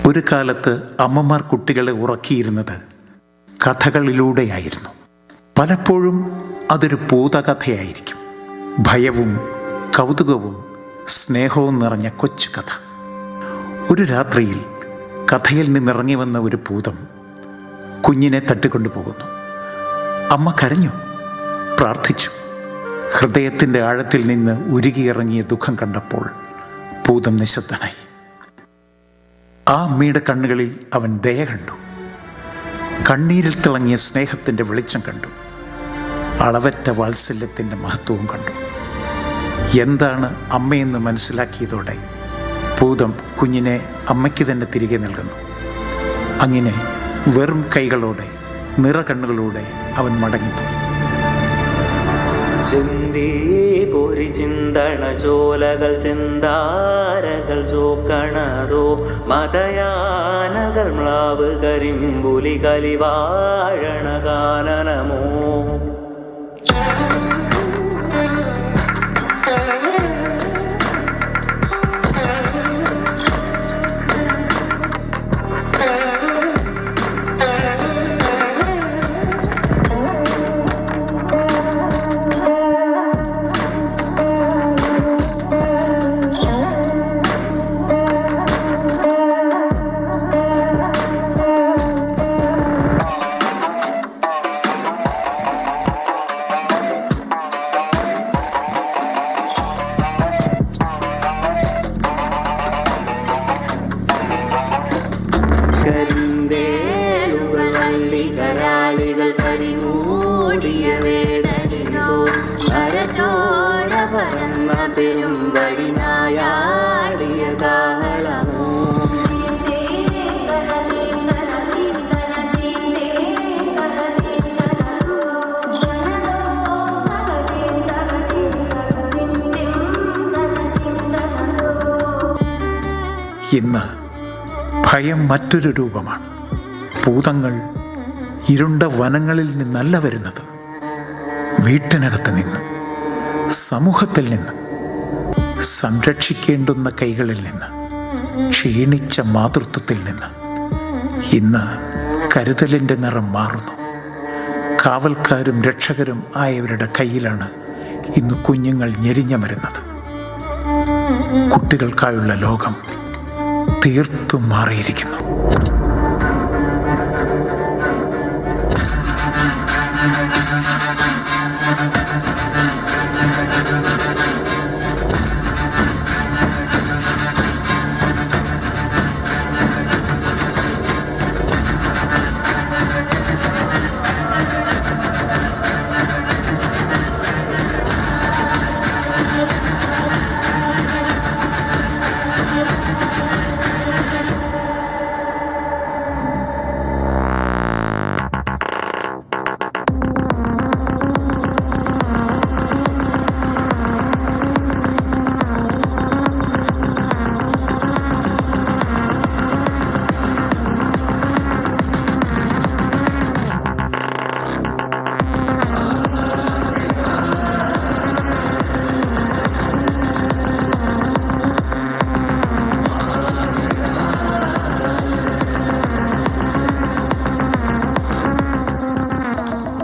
ഒരു കാലത്ത് അമ്മമാർ കുട്ടികളെ ഉറക്കിയിരുന്നത് കഥകളിലൂടെയായിരുന്നു. പലപ്പോഴും അതൊരു ഭൂതകഥയായിരിക്കും. ഭയവും കൗതുകവും സ്നേഹവും നിറഞ്ഞ കൊച്ചു കഥ. ഒരു രാത്രിയിൽ കഥയിൽ നിന്നിറങ്ങി വന്ന ഒരു ഭൂതം കുഞ്ഞിനെ തട്ടിക്കൊണ്ടുപോകുന്നു. അമ്മ കരഞ്ഞു, പ്രാർത്ഥിച്ചു. ഹൃദയത്തിൻ്റെ ആഴത്തിൽ നിന്ന് ഉരുകിയിറങ്ങിയ ദുഃഖം കണ്ടപ്പോൾ ഭൂതം നിശബ്ദനായി. ആ അമ്മയുടെ കണ്ണുകളിൽ അവൻ ദയ കണ്ടു. കണ്ണീരിൽ തിളങ്ങിയ സ്നേഹത്തിൻ്റെ വെളിച്ചം കണ്ടു. അളവറ്റ വാത്സല്യത്തിൻ്റെ മഹത്വവും കണ്ടു. എന്താണ് അമ്മയെന്ന് മനസ്സിലാക്കിയതോടെ ഭൂതം കുഞ്ഞിനെ അമ്മയ്ക്ക് തന്നെ തിരികെ നൽകുന്നു. അങ്ങനെ വെറും കൈകളോടെ നിറകണ്ണുകളോടെ അവൻ മടങ്ങിപ്പോയി. ചിന്തീ പൊരി ചിന്തണ ചോലകൾ ചിന്താരകൾ ചോക്കണതോ മതയാനകൾ മ്ലാവ് കരിമ്പുലി കലിവാഴണ കാനനമോ. കളികൾ കരിമൂടിയ വേടനിതോ അരചോര പരന്ന പെരും വഴിനായാടിയ കാഹളമോ. ഇന്ന് ഭയം മറ്റൊരു രൂപമാണ്. ഭൂതങ്ങൾ ഇരുണ്ട വനങ്ങളിൽ നിന്നല്ല വരുന്നത്, വീട്ടിനകത്ത് നിന്ന്, സമൂഹത്തിൽ നിന്ന്, സംരക്ഷിക്കേണ്ടുന്ന കൈകളിൽ നിന്ന്, ക്ഷീണിച്ച മാതൃത്വത്തിൽ നിന്ന്. ഇന്ന് കരുതലിൻ്റെ നിറം മാറുന്നു. കാവൽക്കാരും രക്ഷകരും ആയവരുടെ കയ്യിലാണ് ഇന്ന് കുഞ്ഞുങ്ങൾ ഞെരിഞ്ഞമരുന്നത്. കുട്ടികൾക്കായുള്ള ലോകം തീർത്തും മാറിയിരിക്കുന്നു.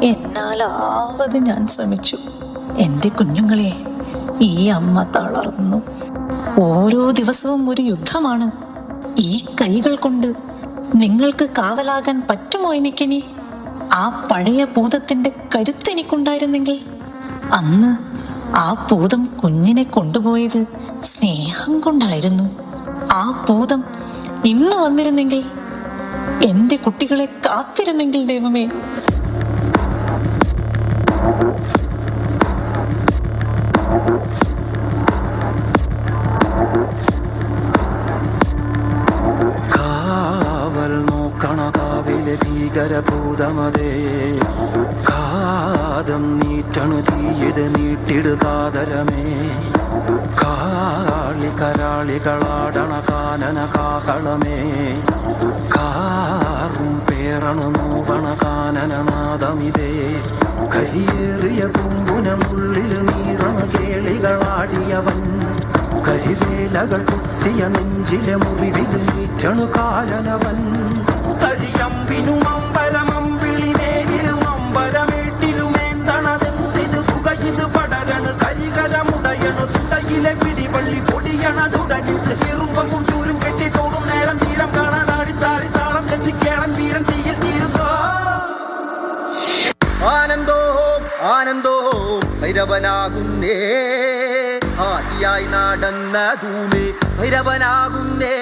എന്നാലാവത് ഞാൻ ശ്രമിച്ചു. എൻ്റെ കുഞ്ഞുങ്ങളെ, ഈ അമ്മ തളർന്നു. ഓരോ ദിവസവും ഒരു യുദ്ധമാണ്. ഈ കൈകൾ കൊണ്ട് നിങ്ങൾക്ക് കാവലാകാൻ പറ്റുമോ എനിക്കിനി? ആ പഴയ ഭൂതത്തിൻ്റെ കരുത്ത് എനിക്കുണ്ടായിരുന്നെങ്കിൽ. അന്ന് ആ ഭൂതം കുഞ്ഞിനെ കൊണ്ടുപോയത് സ്നേഹം കൊണ്ടായിരുന്നു. ആ ഭൂതം ഇന്ന് വന്നിരുന്നെങ്കിൽ, എൻ്റെ കുട്ടികളെ കാത്തിരുന്നെങ്കിൽ ദൈവമേ. കാവൽ നോക്കണ കാവിലെ ഭീകരഭൂതമതേ, കാതം നീറ്റണു തീയത് നീട്ടിടുകാതരമേ. കാളി കരാളികളാടണ കാനന കാഹളമേ, കാറും പേറണു നോവണ കാനനനാദമിതേ. കരിയേറിയ പൂമ്പുനമുള്ളിൽ നീറണ കേളികളാടിയവൻ, കരിവേല മുട്ടകൾ കുത്തിയ നെഞ്ചിലെ മുറിവിൽ നീറ്റണു കാലനവൻ തരിയമ്പിനും അമ്പരമമ്പിളിമേനിലും അമ്പരമേട്ടിലുമേന്തണതെന്തിത് പുകയിത് പടരണു കരികരമുടയണു തുടയിലെ പിടിവള്ളി പൊടിയണ തുടങ്ങിത് ചെറുമ്പമും ചൂരും കെട്ടിട്ടോടും നേരം തീരം കാണാൻ ആടിത്താറി താളം തെറ്റിക്കേളം വീരൻ തീയിൽ തീരുന്നോ ആനന്ദോ ആനന്ദോ ഭൈരവനാകുന്നേ ആദിയായി നടന്ന ധൂമി ഭൈരവനാകുന്നേ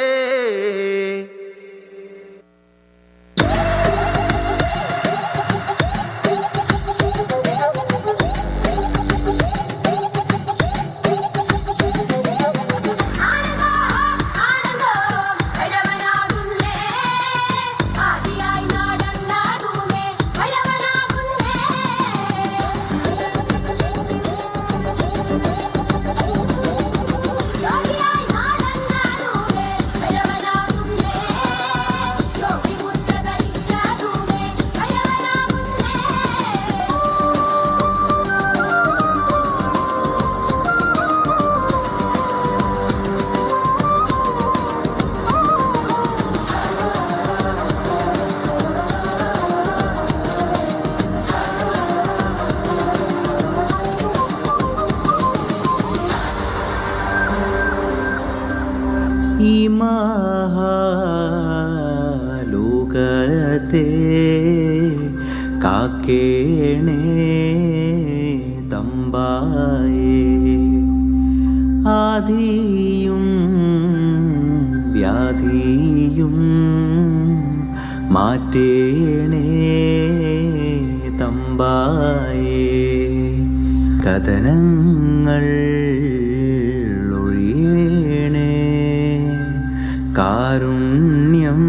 ഈ മഹാലോകത്തെ കാക്കേണേ തമ്പായേ ആദിയും വ്യാധിയും മാറ്റേണേ തമ്പായേ കഥനങ്ങൾ ഒഴിയേണേ കാരുണ്യം